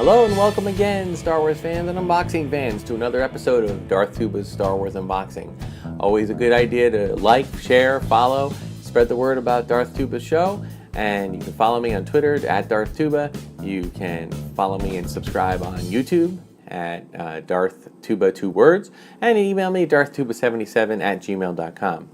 Hello and welcome again, Star Wars fans and unboxing fans, to another episode of DARTHTUBA'S Star Wars Unboxing. Always a good idea to like, share, follow, spread the word about DARTHTUBA'S show, and you can follow me on Twitter at DarthTuba. You can follow me and subscribe on YouTube at DarthTuba 2 words, and email me DarthTuba77 at gmail.com.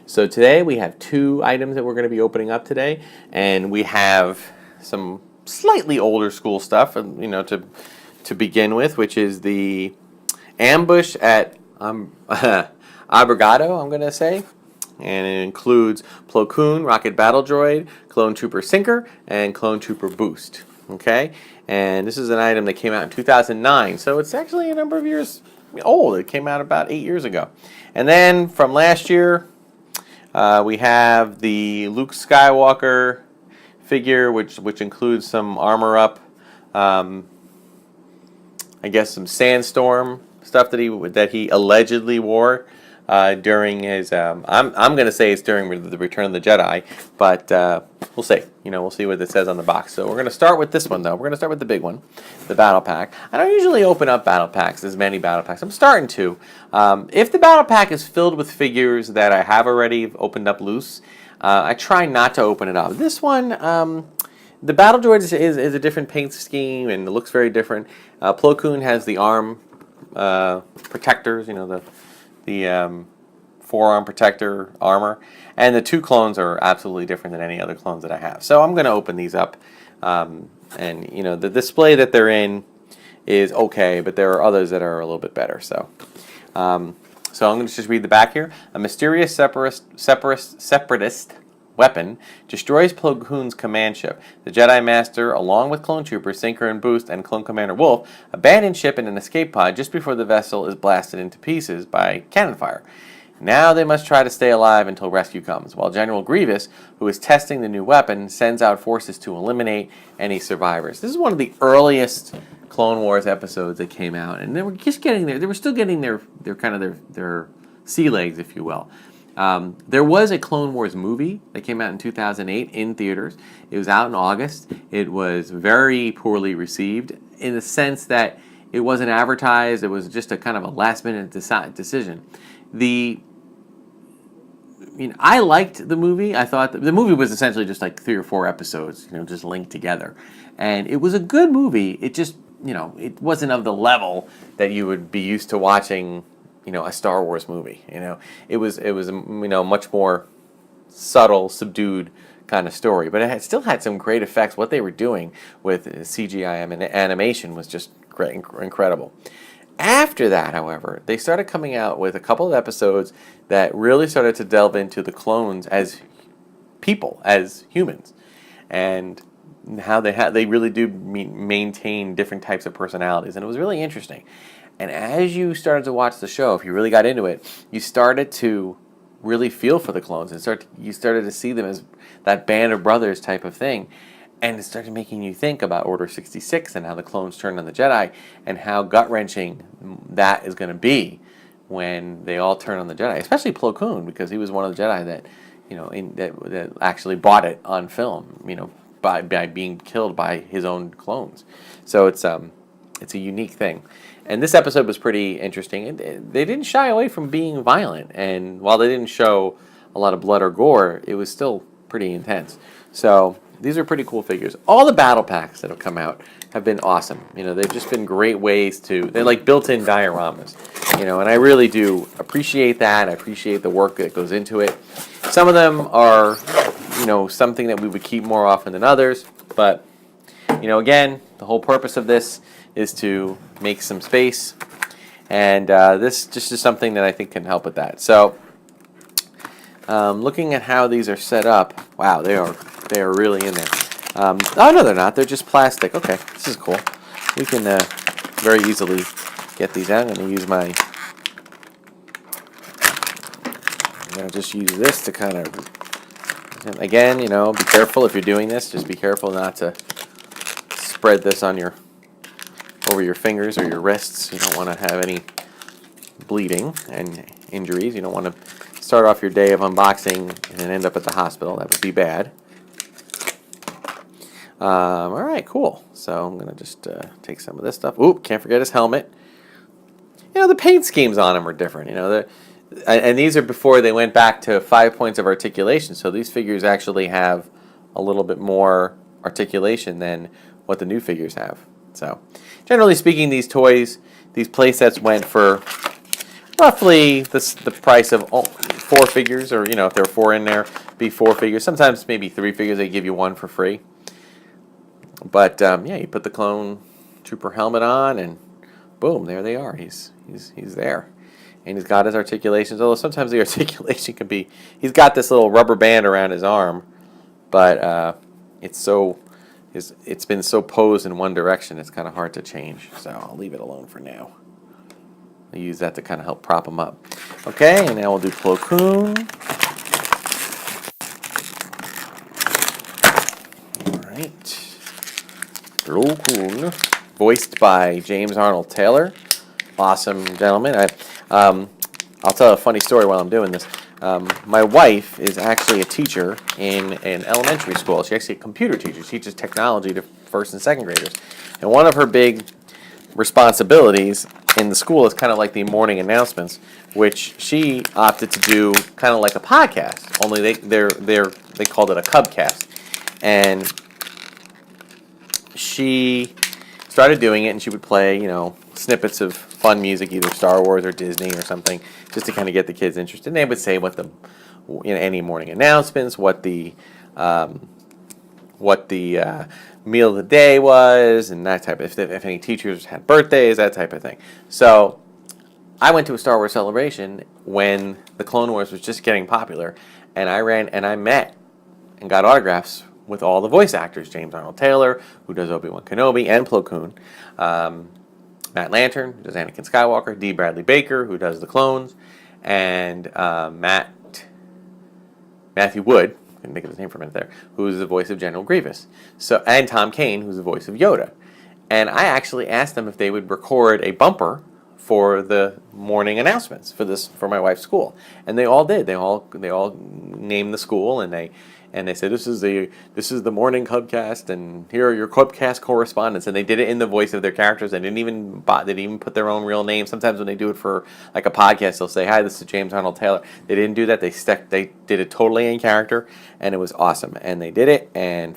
So today we have two items that we're going to be opening up today, and we have some slightly older school stuff, to begin with, which is the ambush at Abregado, I'm going to say. And it includes Plo Koon, Rocket Battle Droid, Clone Trooper Sinker, and Clone Trooper Boost. Okay? And this is an item that came out in 2009, so it's actually a number of years old. It came out about 8 years ago. And then from last year, we have the Luke Skywalker figure, which includes some armor up, I guess some sandstorm stuff that he allegedly wore during his. I'm going to say it's during the Return of the Jedi, but we'll see. We'll see what it says on the box. So we're going to start with this one though. We're going to start with the big one, the battle pack. I don't usually open up battle packs, as many battle packs. I'm starting to. If the battle pack is filled with figures that I have already opened up loose, I try not to open it up. This one, the Battle Droid is a different paint scheme and it looks very different. Plo Koon has the arm protectors, the forearm protector armor, and the two clones are absolutely different than any other clones that I have. So I'm going to open these up, and the display that they're in is okay, but there are others that are a little bit better. So I'm going to just read the back here. A mysterious separatist weapon destroys Plo Koon's command ship. The Jedi Master, along with Clone Troopers Sinker and Boost and Clone Commander Wolf, abandon ship in an escape pod just before the vessel is blasted into pieces by cannon fire. Now they must try to stay alive until rescue comes, while General Grievous, who is testing the new weapon, sends out forces to eliminate any survivors. This is one of the earliest Clone Wars episodes that came out, and they were just getting there. They were still getting their sea legs, if you will. There was a Clone Wars movie that came out in 2008 in theaters. It was out in August. It was very poorly received in the sense that it wasn't advertised. It was just a kind of a last-minute decision. I liked the movie. I thought the movie was essentially just like 3 or 4 episodes, just linked together, and it was a good movie. It just it wasn't of the level that you would be used to watching, a Star Wars movie. It was much more subtle, subdued kind of story, but it still had some great effects. What they were doing with CGI and animation was just great, incredible. After that, however, they started coming out with a couple of episodes that really started to delve into the clones as people, as humans, and how they really do maintain different types of personalities, and it was really interesting. And as you started to watch the show, if you really got into it, you started to really feel for the clones, and you started to see them as that band of brothers type of thing, and it started making you think about Order 66 and how the clones turned on the Jedi, and how gut-wrenching that is going to be when they all turn on the Jedi, especially Plo Koon, because he was one of the Jedi that that actually bought it on film, by being killed by his own clones. So it's a unique thing. And this episode was pretty interesting. They didn't shy away from being violent, and while they didn't show a lot of blood or gore, it was still pretty intense. So these are pretty cool figures. All the battle packs that have come out have been awesome. They've just been great ways they're like built-in dioramas. And I really do appreciate that. I appreciate the work that goes into it. Some of them are something that we would keep more often than others, but again, the whole purpose of this is to make some space, and this just is something that I think can help with that. So looking at how these are set up, wow, they are really in there. Oh no, they're not. They're just plastic. Okay, this is cool. We can very easily get these out. I'm going to just use this to kind of, again, be careful if you're doing this. Just be careful not to spread this over your fingers or your wrists. You don't want to have any bleeding and injuries. You don't want to start off your day of unboxing and then end up at the hospital. That would be bad. All right, cool. So I'm gonna just take some of this stuff. Oop, can't forget his helmet. The paint schemes on him are different. And these are before they went back to 5 points of articulation. So these figures actually have a little bit more articulation than what the new figures have. So generally speaking, these toys, these play sets went for roughly the price of 4 figures, or if there were 4 in there, be 4 figures. Sometimes maybe 3 figures. They give you 1 for free. But yeah, you put the clone trooper helmet on, and boom, there they are. He's there, and he's got his articulations. Although sometimes the articulation can be, he's got this little rubber band around his arm, but it's been so posed in one direction, it's kind of hard to change. So I'll leave it alone for now. I'll use that to kind of help prop him up. Okay, and now we'll do Plo Koon. All right. Plo Koon, voiced by James Arnold Taylor. Awesome gentleman. I'll tell a funny story while I'm doing this. My wife is actually a teacher in an elementary school. She's actually a computer teacher. She teaches technology to first and second graders. And one of her big responsibilities in the school is kind of like the morning announcements, which she opted to do kind of like a podcast. Only they called it a Cubcast, and she started doing it, and she would play, snippets of fun music, either Star Wars or Disney or something, just to kind of get the kids interested. And they would say what any morning announcements, what the meal of the day was, and that type of, if any teachers had birthdays, that type of thing. So I went to a Star Wars celebration when the Clone Wars was just getting popular, and I met and got autographs with all the voice actors: James Arnold Taylor, who does Obi-Wan Kenobi and Plo Koon, Matt Lantern, who does Anakin Skywalker, D. Bradley Baker, who does the clones, and Matthew Wood, I couldn't think of his name for a minute there, who's the voice of General Grievous. And Tom Kane, who's the voice of Yoda. And I actually asked them if they would record a bumper for the morning announcements for my wife's school, and they all did. They all named the school, and they said, this is the morning Cubcast, and here are your Cubcast correspondents. And they did it in the voice of their characters. They didn't even put their own real name. Sometimes when they do it for like a podcast, they'll say, "Hi, this is James Arnold Taylor." They didn't do that. They did it totally in character, and it was awesome. And they did it, and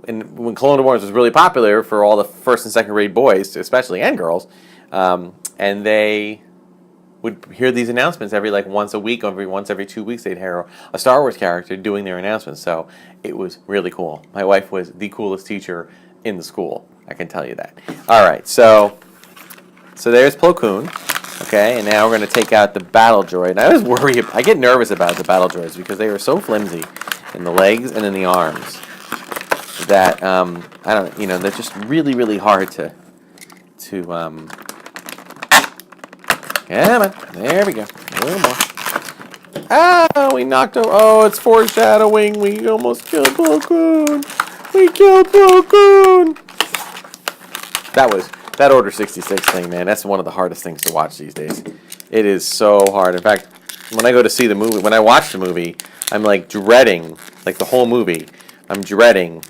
and when Clone Wars was really popular for all the first and second grade boys, especially, and girls, and they would hear these announcements once a week, once every 2 weeks, they'd hear a Star Wars character doing their announcements. So it was really cool. My wife was the coolest teacher in the school, I can tell you that. All right, so there's Plo Koon. Okay, and now we're going to take out the battle droid. And I get nervous about the battle droids because they are so flimsy in the legs and in the arms that they're just really, really hard to come on, there we go. A little more. Ah, we knocked over. Oh, it's foreshadowing. We almost killed Plo Koon. We killed Plo Koon. That Order 66 thing, man. That's one of the hardest things to watch these days. It is so hard. In fact, when I go to see the movie, when I watch the movie, I'm dreading, the whole movie, I'm dreading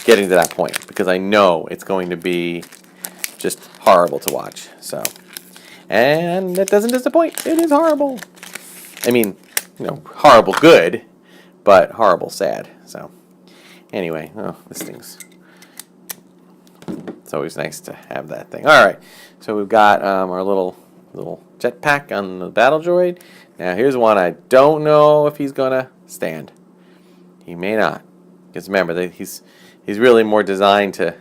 getting to that point because I know it's going to be just horrible to watch. So. And it doesn't disappoint. It is horrible. I mean, horrible good, but horrible sad. So, anyway, this thing's... It's always nice to have that thing. All right, so we've got our little jetpack on the battle droid. Now, here's one I don't know if he's gonna stand. He may not, because remember, he's really more designed to...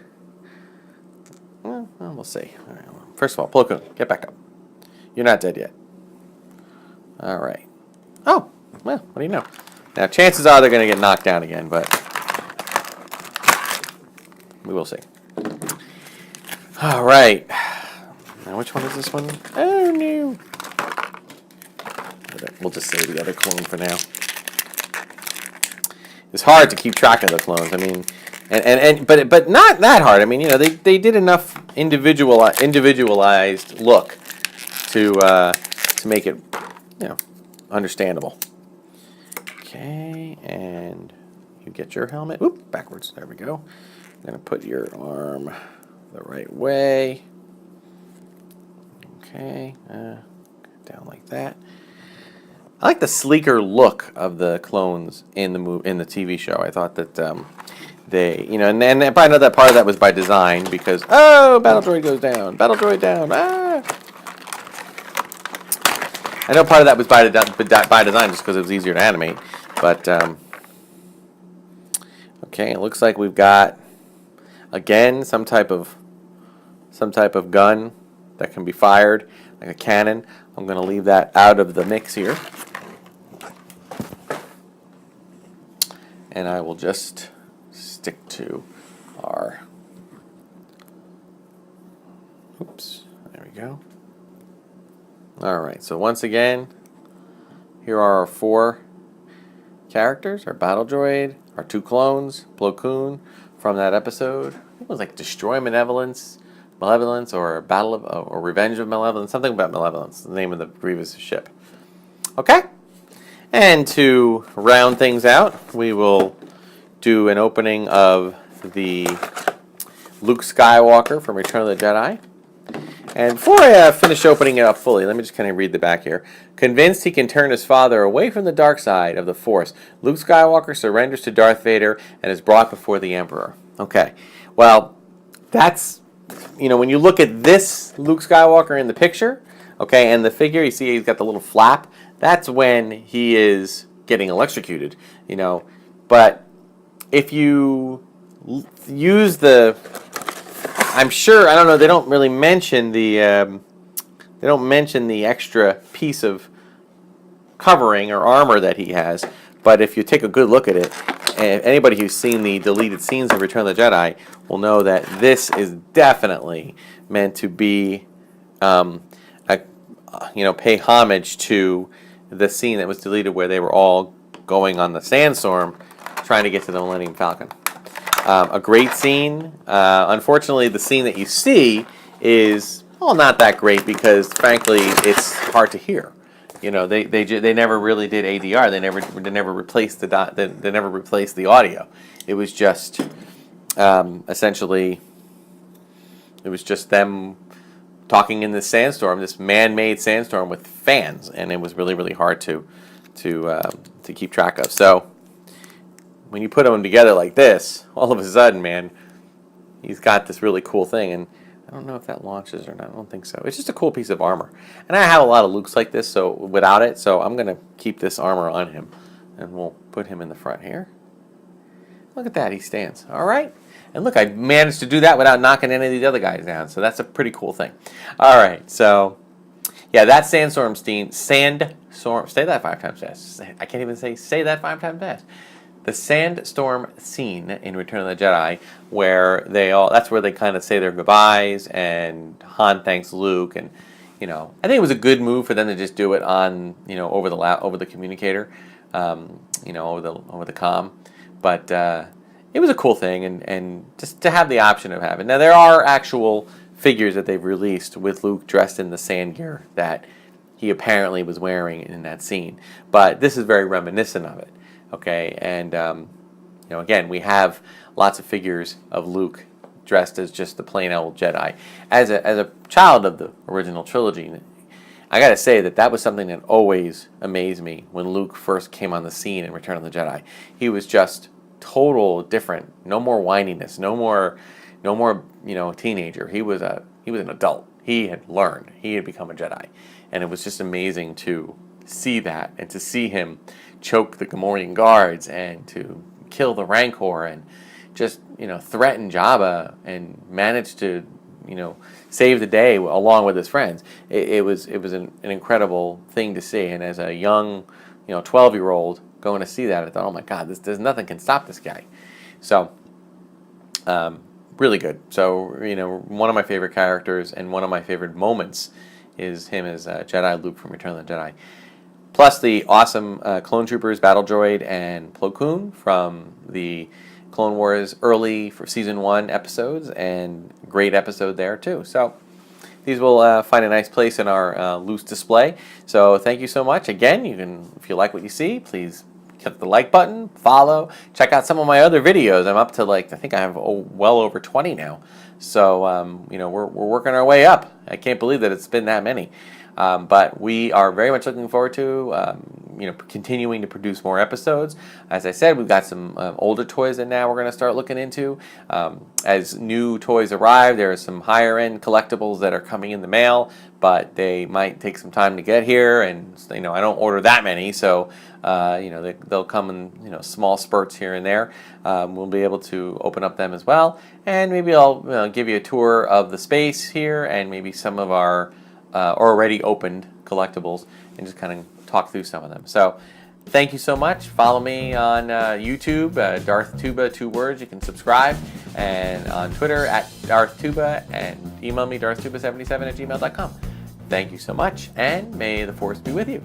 Well, we'll see. All right, first of all, Plo Koon, get back up. You're not dead yet. All right. Oh, well, what do you know? Now, chances are they're going to get knocked down again, but we will see. All right. Now, which one is this one? Oh, no. We'll just say the other clone for now. It's hard to keep track of the clones. I mean, but not that hard. I mean, they did enough individualized look to make it, understandable. Okay, and you get your helmet. Oop, backwards. There we go. I'm going to put your arm the right way. Okay, down like that. I like the sleeker look of the clones in the TV show. I thought that they, and I probably know that part of that was by design because battle droid goes down, battle droid down. I know part of that was by design just because it was easier to animate. But okay, it looks like we've got again some type of gun that can be fired like a cannon. I'm going to leave that out of the mix here. And I will just stick to our... Oops, there we go. Alright, so once again, here are our 4 characters, our battle droid, our 2 clones, Plo Koon, from that episode. I think it was like Destroy Malevolence, or Battle of, or Revenge of Malevolence, something about Malevolence, the name of the Grievous ship. Okay, and to round things out, we will do an opening of the Luke Skywalker from Return of the Jedi. And before I finish opening it up fully, let me just kind of read the back here. Convinced he can turn his father away from the dark side of the Force, Luke Skywalker surrenders to Darth Vader and is brought before the Emperor. Okay, well, that's... when you look at this Luke Skywalker in the picture, okay, and the figure, you see he's got the little flap. That's when he is getting electrocuted, But if you use the, I'm sure, I don't know, they don't really mention the extra piece of covering or armor that he has. But if you take a good look at it, and anybody who's seen the deleted scenes of Return of the Jedi will know that this is definitely meant to be, pay homage to the scene that was deleted where they were all going on the sandstorm trying to get to the Millennium Falcon. A great scene. Unfortunately, the scene that you see is, not that great because, frankly, it's hard to hear. They never really did ADR. They never replaced the audio. It was just essentially it was just them talking in this sandstorm, this man-made sandstorm with fans, and it was really, really hard to keep track of. So when you put them together like this, all of a sudden, man, he's got this really cool thing, and I don't know if that launches or not. I don't think so. It's just a cool piece of armor. And I have a lot of Lukes like this, so without it, so I'm going to keep this armor on him. And we'll put him in the front here. Look at that, he stands. All right. And look, I managed to do that without knocking any of these other guys down, so that's a pretty cool thing. All right, so, yeah, that sandstorm scene, say that 5 times fast. I can't even say that 5 times fast. The sandstorm scene in Return of the Jedi, where that's where they kind of say their goodbyes, and Han thanks Luke, and I think it was a good move for them to just do it on over the communicator, over the comm, but it was a cool thing, and just to have the option of having. Now there are actual figures that they've released with Luke dressed in the sand gear that he apparently was wearing in that scene, but this is very reminiscent of it. Okay, and again, we have lots of figures of Luke dressed as just the plain old Jedi. As a child of the original trilogy, I gotta say that was something that always amazed me when Luke first came on the scene in Return of the Jedi. He was just total different. No more whininess. No more teenager. He was an adult. He had learned. He had become a Jedi, and it was just amazing to see that and to see him choke the Gamorrean guards and to kill the Rancor and just threaten Jabba and manage to save the day along with his friends. It was an incredible thing to see, and as a young 12-year-old going to see that, I thought, oh my God, there's nothing can stop this guy. So really good. So one of my favorite characters and one of my favorite moments is him as Jedi Luke from Return of the Jedi. Plus the awesome Clone Troopers battle droid and Plo Koon from the Clone Wars early for Season 1 episodes, and great episode there too. So these will find a nice place in our loose display. So thank you so much. Again, if you like what you see, please Hit the like button, follow, check out some of my other videos. I'm up to I think I have well over 20 now. So, we're working our way up. I can't believe that it's been that many. But we are very much looking forward to, continuing to produce more episodes. As I said, we've got some older toys that now we're going to start looking into. As new toys arrive, there are some higher end collectibles that are coming in the mail, but they might take some time to get here. And, I don't order that many, so, they'll come in, small spurts here and there. We'll be able to open up them as well. And maybe I'll give you a tour of the space here and maybe some of our already opened collectibles and just kind of talk through some of them. So thank you so much. Follow me on YouTube, DarthTuba, 2 words. You can subscribe. And on Twitter @DarthTuba, and email me darthtuba77@gmail.com. Thank you so much, and may the force be with you.